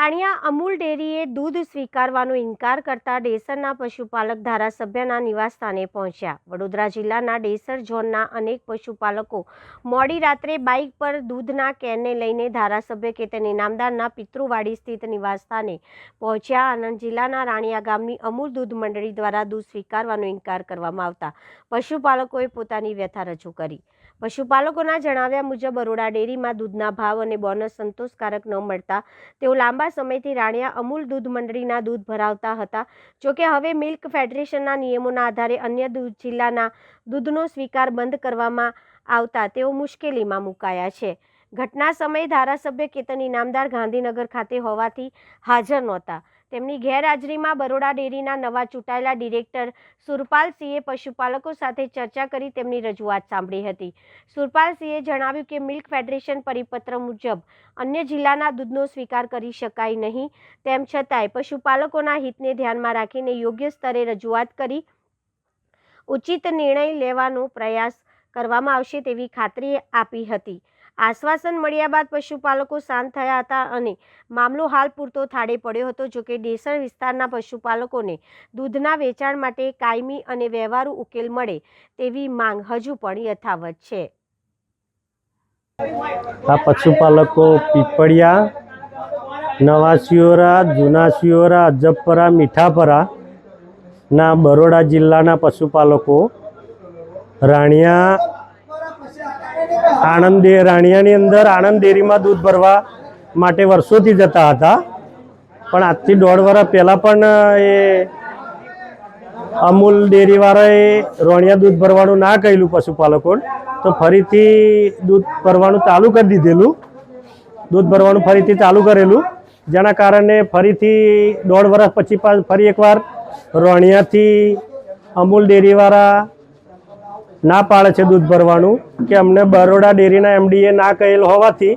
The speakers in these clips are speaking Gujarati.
રાણિયા અમૂલ ડેરીએ દૂધ સ્વીકારવાનો ઇનકાર કરતા ડેસરના પશુપાલક ધારાસભ્યના નિવાસસ્થાને પહોંચ્યા। વડોદરા જિલ્લાના ડેસર ઝોનના અનેક પશુપાલકો મોડી રાત્રે બાઇક પર દૂધના કેનને લઈને ધારાસભ્ય કેતન ઇનામદારના પિતૃવાડી સ્થિત નિવાસસ્થાને પહોંચ્યા। આણંદ જિલ્લાના રાણિયા ગામની અમૂલ દૂધ મંડળી દ્વારા દૂધ સ્વીકારવાનો ઇનકાર કરવામાં આવતા પશુપાલકોએ પોતાની વ્યથા રજૂ કરી। પશુપાલકોના જણાવ્યા મુજબ બરોડા ડેરીમાં દૂધના ભાવ અને બોનસ સંતોષકારક ન મળતા તેઓ લાંબા સમયથી રાણિયા અમૂલ દૂધ મંડળીના દૂધ ભરાવતા હતા। જોકે હવે મિલ્ક ફેડરેશનના નિયમોના આધારે અન્ય જિલ્લાના દૂધનો સ્વીકાર બંધ કરવામાં આવતા તેઓ મુશ્કેલીમાં મુકાયા છે। ઘટના સમયે ધારાસભ્ય કેતન ઇનામદાર ગાંધીનગર ખાતે હોવાથી હાજર નહોતા। તેમની ગેરહાજરીમાં બરોડા ડેરીના નવા ચૂંટાયેલા ડિરેક્ટર સુરપાલસિંહે પશુપાલકો સાથે ચર્ચા કરી તેમની રજૂઆત સાંભળી હતી। સુરપાલસિંહે જણાવ્યું કે મિલ્ક ફેડરેશન પરિપત્ર મુજબ અન્ય જિલ્લાના દૂધનો સ્વીકાર કરી શકાય નહીં, તેમ છતાંય પશુપાલકોના હિતને ધ્યાનમાં રાખીને યોગ્ય સ્તરે રજૂઆત કરી ઉચિત નિર્ણય લેવાનો પ્રયાસ કરવામાં આવશે તેવી ખાતરી આપી હતી। આશ્વાસન મળ્યા બાદ પશુપાલકો શાંત થયા હતા અને મામલો હાલ પૂરતો થાળે પડ્યો હતો। જોકે ડેસર વિસ્તારના પશુપાલકોને દૂધના વેચાણ માટે કાયમી અને વ્યવહારુ ઉકેલ મળે તેવી માંગ હજુ પણ યથાવત છે। આ પશુપાલકો પીપળિયા, નવા શિયોરા, જૂના શિયોરા, અજબપરા, મીઠાપરા ના બરોડા જિલ્લાના પશુપાલકો રાણિયાની અંદર આણંદ ડેરીમાં દૂધ ભરવા માટે વર્ષોથી જતા હતા, પણ આજથી 1.5 વર્ષ પહેલાં પણ એ અમૂલ ડેરીવાળાએ રાણિયા દૂધ ભરવાનું ના કહેલું પશુપાલકોને, તો ફરીથી દૂધ ભરવાનું ચાલુ કરી દીધેલું, દૂધ ભરવાનું ફરીથી ચાલુ કરેલું, જેના કારણે ફરીથી 1.5 વર્ષ પછી ફરી એકવાર રાણિયાથી અમૂલ ડેરીવાળા ના પાડે છે દૂધ ભરવાનું કે અમને બરોડા ડેરીના એમડીએ ના કહેલ હોવાથી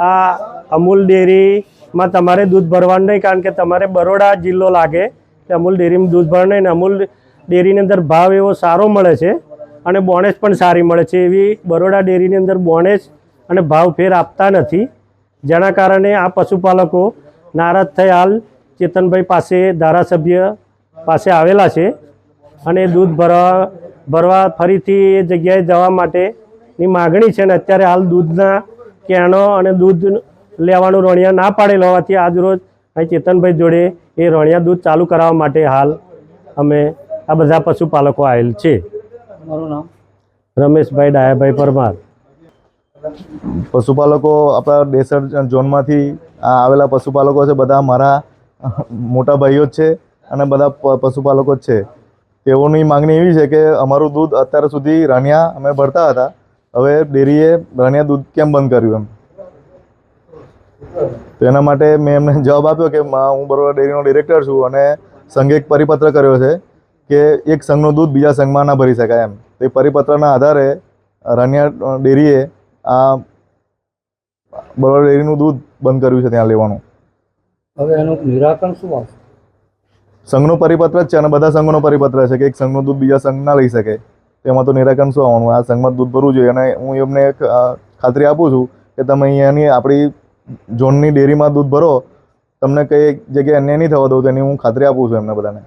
આ અમૂલ ડેરીમાં તમારે દૂધ ભરવાનું નહીં, કારણ કે તમારે બરોડા જિલ્લો લાગે કે અમૂલ ડેરીમાં દૂધ ભરવાનું નહીં। અમૂલ ડેરીની અંદર ભાવ એવો સારો મળે છે અને બોનસ પણ સારી મળે છે, એવી બરોડા ડેરીની અંદર બોનસ અને ભાવ ફેર આપતા નથી, જેના કારણે આ પશુપાલકો નારાજ થઈ હાલ ચેતનભાઈ પાસે, ધારાસભ્ય પાસે આવેલા છે અને દૂધ ભરવા ફરીથી એ જગ્યાએ જવા માટેની માગણી છે। અને અત્યારે હાલ દૂધના કેનો અને દૂધ લેવાનું રાણિયા ના પાડેલ હોવાથી આજરોજ અહીં ચેતનભાઈ જોડે એ રાણિયા દૂધ ચાલુ કરાવવા માટે હાલ અમે આ બધા પશુપાલકો આવેલ છે। મારું નામ રમેશભાઈ ડાયાભાઈ પરમાર। પશુપાલકો આપણા ડેસર ઝોનમાંથી આવેલા પશુપાલકો છે, બધા મારા મોટા ભાઈઓ જ છે અને બધા પશુપાલકો જ છે। તેઓની માગણી એવી છે કે અમારું દૂધ અત્યાર સુધી રાણિયા અમે ભરતા હતા, હવે ડેરીએ રાણિયા દૂધ કેમ બંધ કર્યું તો એના માટે મેં એમને જવાબ આપ્યો કે હું બરોડા ડેરીનો ડિરેક્ટર છું અને સંઘે એક પરિપત્ર કર્યો છે કે એક સંઘનું દૂધ બીજા સંઘમાં ના ભરી શકાય એમ। તે પરિપત્રના આધારે રાણિયા ડેરીએ આ બરોડા ડેરીનું દૂધ બંધ કર્યું છે ત્યાં લેવાનું। હવે એનું નિરાકરણ શું આવશે? સંઘનો પરિપત્ર જ છે અને બધા સંઘનો પરિપત્ર છે કે એક સંઘનું દૂધ બીજા સંઘ ના લઈ શકે, તેમાં તો નિરાકરણ શું આવવાનું? આ સંઘમાં દૂધ ભરવું જોઈએ અને હું એમને એક ખાતરી આપું છું કે તમે અહીંયાની આપણી ઝોનની ડેરીમાં દૂધ ભરો, તમને કઈ જગ્યાએ અન્યાય નહીં થવા દઉં, તેની હું ખાતરી આપું છું એમને બધાને।